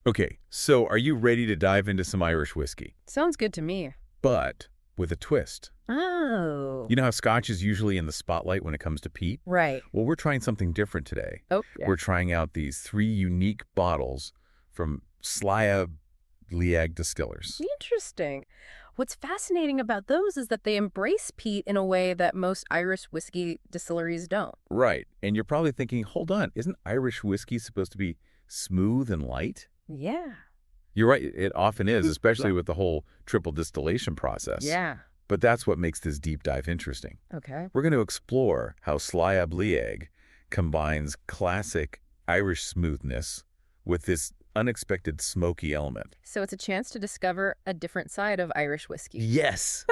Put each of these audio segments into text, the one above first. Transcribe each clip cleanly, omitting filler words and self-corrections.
Okay, so are you ready to dive into some Irish whiskey? Sounds good to me. But with a twist. Oh. You know how Scotch is usually in the spotlight when it comes to peat? Right. Well, we're trying something different today. Oh, yeah. We're trying out these 3 unique bottles from Sliabh Liag Distillers. Interesting. What's fascinating about those is that they embrace peat in a way that most Irish whiskey distilleries don't. Right, and you're probably thinking, hold on, isn't Irish whiskey supposed to be smooth and light? Yeah. You're right, it often is, especially with the whole triple distillation process. Yeah. But that's what makes this deep dive interesting. Okay. We're going to explore how Sliabh Liag combines classic Irish smoothness with this unexpected smoky element. So it's a chance to discover a different side of Irish whiskey. Yes,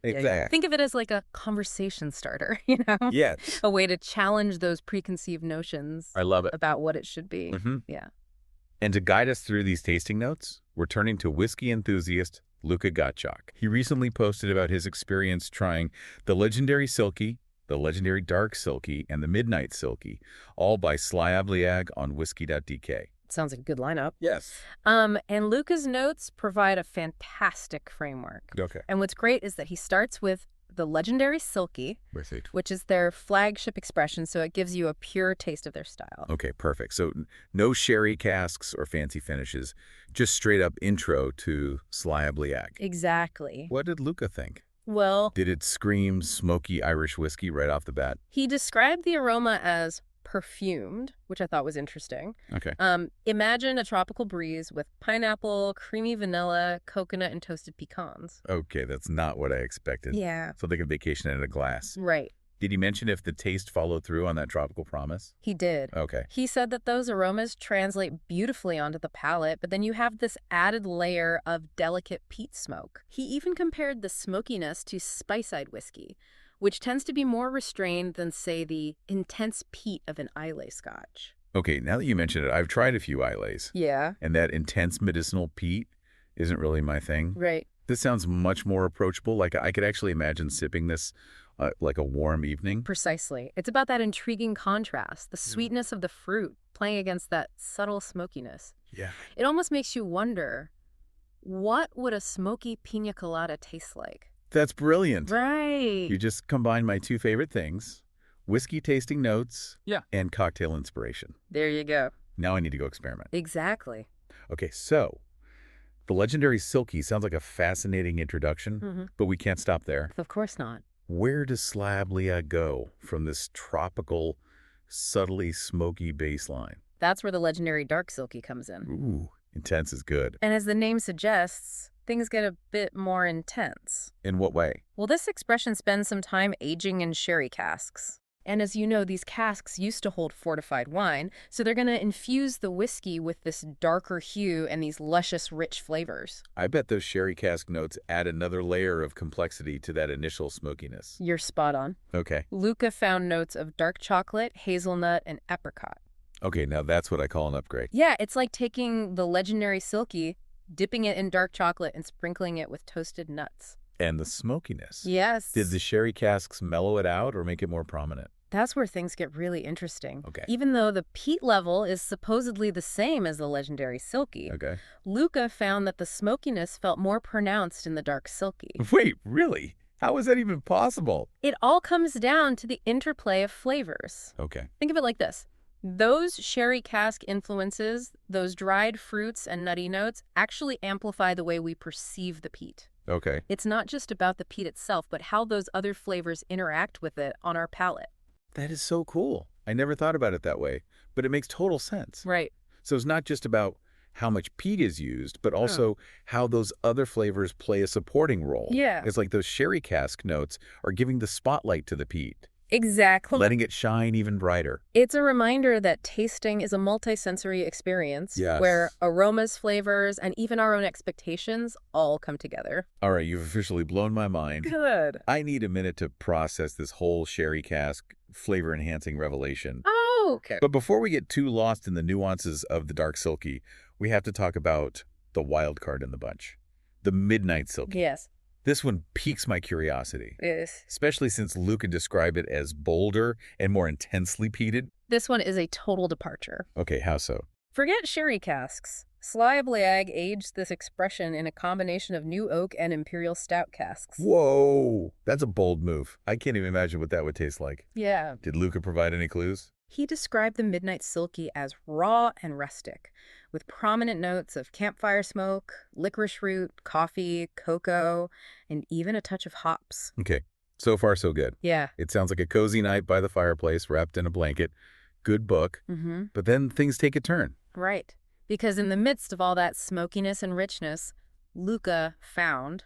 exactly. Think of it as like a conversation starter, you know? Yes. A way to challenge those preconceived notions I love it. about what it should be. Mm-hmm. Yeah. And to guide us through these tasting notes, we're turning to whiskey enthusiast Luka Gottschalk. He recently posted about his experience trying the legendary Silkie, the legendary dark Silkie, and the midnight Silkie, all by Sliabh Liag on Whisky.dk. Sounds like a good lineup. Yes. And Luca's notes provide a fantastic framework. Okay. And what's great is that he starts with the legendary Silkie, Perfect. which is their flagship expression, so it gives you a pure taste of their style. Okay, perfect. So no sherry casks or fancy finishes, just straight up intro to Sliabh Liag. Exactly. What did Luka think? Well, Did it scream smoky Irish whiskey right off the bat? he described the aroma as perfumed, which I thought was interesting. Okay. Imagine a tropical breeze with pineapple, creamy vanilla, coconut, and toasted pecans. Okay, that's not what I expected. Yeah. So like a vacation in a glass. Right. Did he mention if the taste followed through on that tropical promise? He did. Okay. He said that those aromas translate beautifully onto the palate, but then you have this added layer of delicate peat smoke. He even compared the smokiness to spice-eyed whiskey, which tends to be more restrained than, say, the intense peat of an Islay Scotch. Okay, now that you mention it, I've tried a few Isleys, Yeah. and that intense medicinal peat isn't really my thing. Right. This sounds much more approachable. Like I could actually imagine sipping this like a warm evening. Precisely. It's about that intriguing contrast, the sweetness of the fruit playing against that subtle smokiness. Yeah. It almost makes you wonder, what would a smoky pina colada taste like? That's brilliant. Right. You just combined my 2 favorite things, whiskey tasting notes and cocktail inspiration. There you go. Now I need to go experiment. Exactly. Okay, so the legendary Silkie sounds like a fascinating introduction, but we can't stop there. Of course not. Where does Sliabh Liag go from this tropical, subtly smoky baseline? That's where the legendary dark Silkie comes in. Ooh, intense is good. And as the name suggests, things get a bit more intense. In what way? Well, this expression spends some time aging in sherry casks. And as you know, these casks used to hold fortified wine, so they're going to infuse the whiskey with this darker hue and these luscious, rich flavors. I bet those sherry cask notes add another layer of complexity to that initial smokiness. You're spot on. Okay. Luka found notes of dark chocolate, hazelnut, and apricot. Okay, now that's what I call an upgrade. Yeah, it's like taking the legendary Silkie, dipping it in dark chocolate, and sprinkling it with toasted nuts. And the smokiness. Yes. Did the sherry casks mellow it out or make it more prominent? That's where things get really interesting. Okay. Even though the peat level is supposedly the same as the legendary Silkie, Okay. Luka found that the smokiness felt more pronounced in the dark Silkie. Wait, really? How is that even possible? It all comes down to the interplay of flavors. Okay. Think of it like this. Those sherry cask influences, those dried fruits and nutty notes, actually amplify the way we perceive the peat. Okay. It's not just about the peat itself, but how those other flavors interact with it on our palate. That is so cool. I never thought about it that way, but it makes total sense. Right. So it's not just about how much peat is used, but also how those other flavors play a supporting role. Yeah. It's like those sherry cask notes are giving the spotlight to the peat, Exactly. letting it shine even brighter. It's a reminder that tasting is a multisensory experience where aromas, flavors, and even our own expectations all come together. All right, you've officially blown my mind. Good. I need a minute to process this whole sherry cask flavor-enhancing revelation. Oh, okay. But before we get too lost in the nuances of the dark Silkie, we have to talk about the wild card in the bunch, the midnight Silkie. Yes. This one piques my curiosity, Yes. especially since Luka described it as bolder and more intensely peated. This one is a total departure. Okay, how so? Forget sherry casks. Sliabh Liag aged this expression in a combination of new oak and imperial stout casks. Whoa, that's a bold move. I can't even imagine what that would taste like. Yeah. Did Luka provide any clues? He described the Midnight Silkie as raw and rustic, with prominent notes of campfire smoke, licorice root, coffee, cocoa, and even a touch of hops. Okay, so far so good. Yeah. It sounds like a cozy night by the fireplace, wrapped in a blanket. Good book. Mm-hmm. But then things take a turn. Right. Because in the midst of all that smokiness and richness, Luka found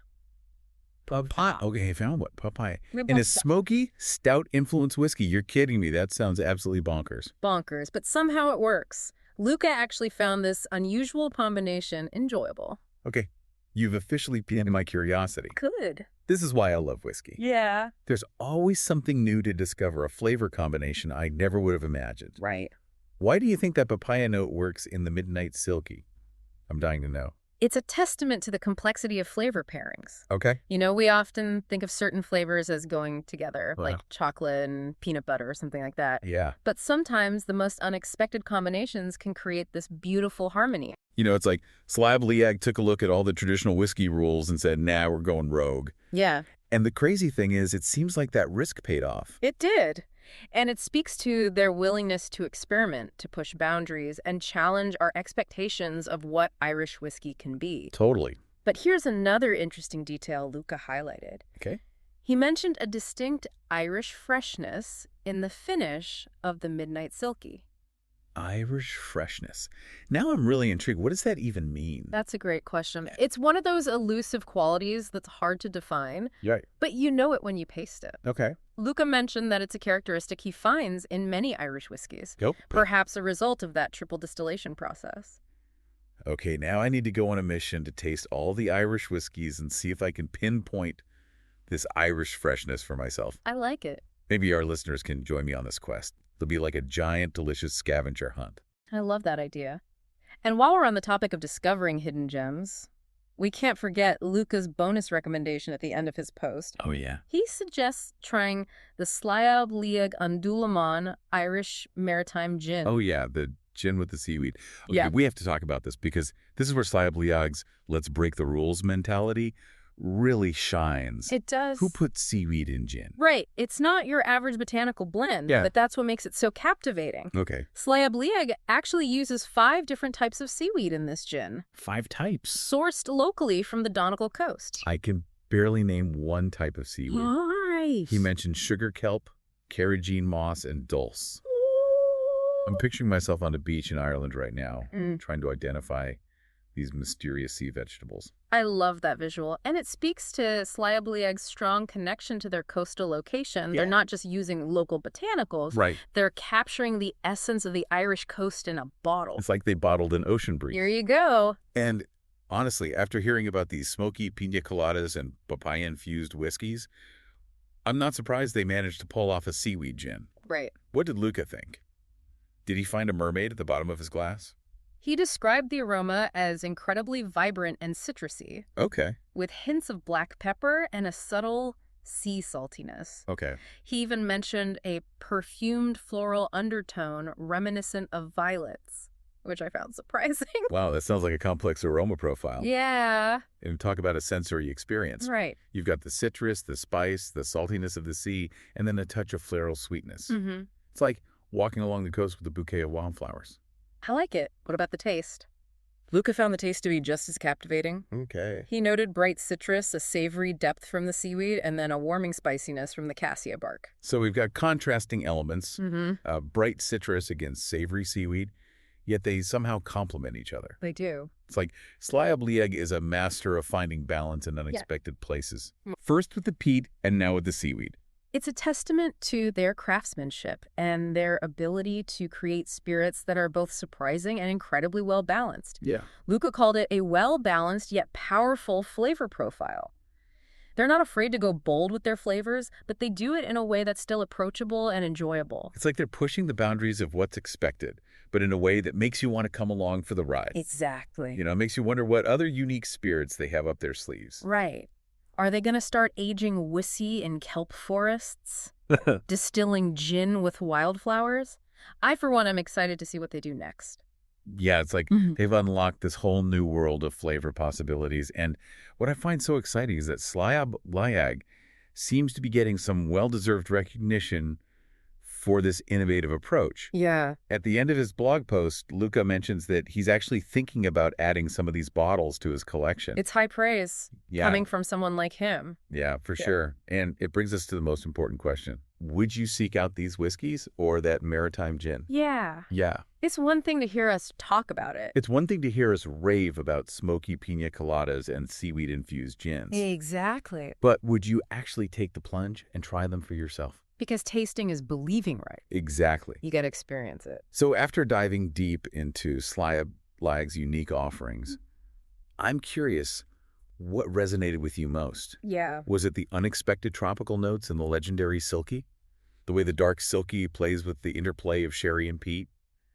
papaya. Okay, I found what? Papaya. And a smoky, stout-influenced whiskey. You're kidding me. That sounds absolutely bonkers. Bonkers, but somehow it works. Luka actually found this unusual combination enjoyable. Okay, you've officially piqued my curiosity. Good. This is why I love whiskey. Yeah. There's always something new to discover, a flavor combination I never would have imagined. Right. Why do you think that papaya note works in the Midnight Silkie? I'm dying to know. It's a testament to the complexity of flavor pairings. Okay. You know, we often think of certain flavors as going together, Wow. like chocolate and peanut butter or something like that. Yeah. But sometimes the most unexpected combinations can create this beautiful harmony. You know, it's like Sliabh Liag took a look at all the traditional whiskey rules and said, nah, we're going rogue. Yeah. And the crazy thing is, it seems like that risk paid off. It did. And it speaks to their willingness to experiment, to push boundaries, and challenge our expectations of what Irish whiskey can be. Totally. But here's another interesting detail Luka highlighted. Okay. He mentioned a distinct Irish freshness in the finish of the Midnight Silkie. Irish freshness. Now I'm really intrigued. What does that even mean? That's a great question. It's one of those elusive qualities that's hard to define, Yeah. but you know it when you taste it. Okay. Luka mentioned that it's a characteristic he finds in many Irish whiskeys, Yep. perhaps a result of that triple distillation process. Okay, now I need to go on a mission to taste all the Irish whiskeys and see if I can pinpoint this Irish freshness for myself. I like it. Maybe our listeners can join me on this quest. It'll be like a giant, delicious scavenger hunt. I love that idea. And while we're on the topic of discovering hidden gems, we can't forget Luka's bonus recommendation at the end of his post. Oh, yeah. He suggests trying the Sliabh Liag Dúlamán Irish Maritime Gin. Oh, yeah, the gin with the seaweed. Okay, Yeah. we have to talk about this because this is where Sliabh Liag's let's break the rules mentality really shines. It does. Who put seaweed in gin? Right. It's not your average botanical blend, Yeah. but that's what makes it so captivating. Okay. Sliabh Liag actually uses 5 different types of seaweed in this gin, 5 types. sourced locally from the Donegal coast. I can barely name one type of seaweed. Nice. He mentioned sugar kelp, carrageen moss, and dulse. I'm picturing myself on a beach in Ireland right now, trying to identify these mysterious sea vegetables. I love that visual. And it speaks to Sliabh Liag's strong connection to their coastal location. Yeah. They're not just using local botanicals. Right. They're capturing the essence of the Irish coast in a bottle. It's like they bottled an ocean breeze. Here you go. And honestly, after hearing about these smoky pina coladas and papaya-infused whiskeys, I'm not surprised they managed to pull off a seaweed gin. Right. What did Luka think? Did he find a mermaid at the bottom of his glass? He described the aroma as incredibly vibrant and citrusy, Okay. with hints of black pepper and a subtle sea saltiness. Okay. He even mentioned a perfumed floral undertone reminiscent of violets, which I found surprising. Wow, that sounds like a complex aroma profile. Yeah. And talk about a sensory experience. Right. You've got the citrus, the spice, the saltiness of the sea, and then a touch of floral sweetness. Mm-hmm. It's like walking along the coast with a bouquet of wildflowers. I like it. What about the taste? Luka found the taste to be just as captivating. Okay. He noted bright citrus, a savory depth from the seaweed, and then a warming spiciness from the cassia bark. So we've got contrasting elements, Mm-hmm. bright citrus against savory seaweed, yet they somehow complement each other. They do. It's like Sliabh Liag is a master of finding balance in unexpected places. First with the peat and now with the seaweed. It's a testament to their craftsmanship and their ability to create spirits that are both surprising and incredibly well balanced. Yeah. Luka called it a well-balanced yet powerful flavor profile. They're not afraid to go bold with their flavors, but they do it in a way that's still approachable and enjoyable. It's like they're pushing the boundaries of what's expected, but in a way that makes you want to come along for the ride. Exactly. You know, it makes you wonder what other unique spirits they have up their sleeves. Right. Are they going to start aging whiskey in kelp forests? Distilling gin with wildflowers? I, for one, am excited to see what they do next. Yeah, it's like Mhm. they've unlocked this whole new world of flavor possibilities. And what I find so exciting is that Sliabh Liag seems to be getting some well-deserved recognition for this innovative approach. Yeah. At the end of his blog post, Luka mentions that he's actually thinking about adding some of these bottles to his collection. It's high praise Yeah, coming from someone like him. yeah, for Yeah. sure. And it brings us to the most important question. Would you seek out these whiskeys or that Maritime gin? Yeah. Yeah. It's one thing to hear us talk about it. It's one thing to hear us rave about smoky pina coladas and seaweed-infused gins. Exactly. But would you actually take the plunge and try them for yourself? Because tasting is believing, right? Exactly. You got to experience it. So after diving deep into Sliabh Liag's unique offerings, I'm curious, what resonated with you most? Yeah. Was it the unexpected tropical notes in the legendary Silkie? The way the dark Silkie plays with the interplay of sherry and peat?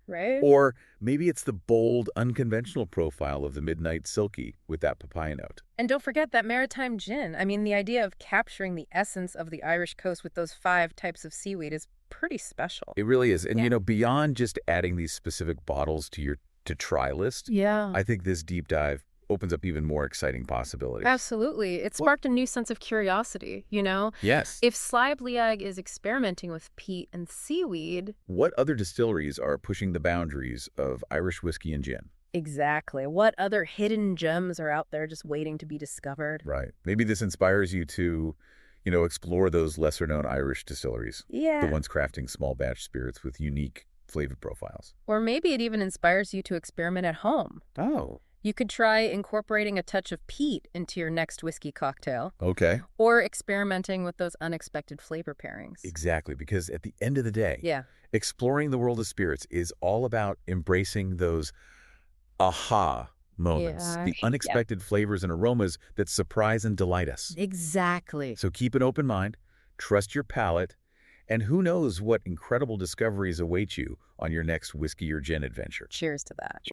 Right? Or maybe it's the bold, unconventional profile of the Midnight Silkie with that papaya note. And don't forget that Maritime gin. I mean, the idea of capturing the essence of the Irish coast with those 5 types of seaweed is pretty special. It really is. And, Yeah. beyond just adding these specific bottles to your to-try list, Yeah. I think this deep dive opens up even more exciting possibilities. Absolutely. It sparked a new sense of curiosity, you know? Yes. If Sliabh Liag is experimenting with peat and seaweed... What other distilleries are pushing the boundaries of Irish whiskey and gin? Exactly. What other hidden gems are out there just waiting to be discovered? Right. Maybe this inspires you to, explore those lesser-known Irish distilleries, Yeah. the ones crafting small batch spirits with unique flavor profiles. Or maybe it even inspires you to experiment at home. Oh. You could try incorporating a touch of peat into your next whiskey cocktail, Okay. or experimenting with those unexpected flavor pairings. Exactly, because at the end of the day, Yeah. exploring the world of spirits is all about embracing those aha moments, Yeah. the unexpected flavors and aromas that surprise and delight us. Exactly. So keep an open mind, trust your palate, and who knows what incredible discoveries await you on your next whiskey or gin adventure. Cheers to that.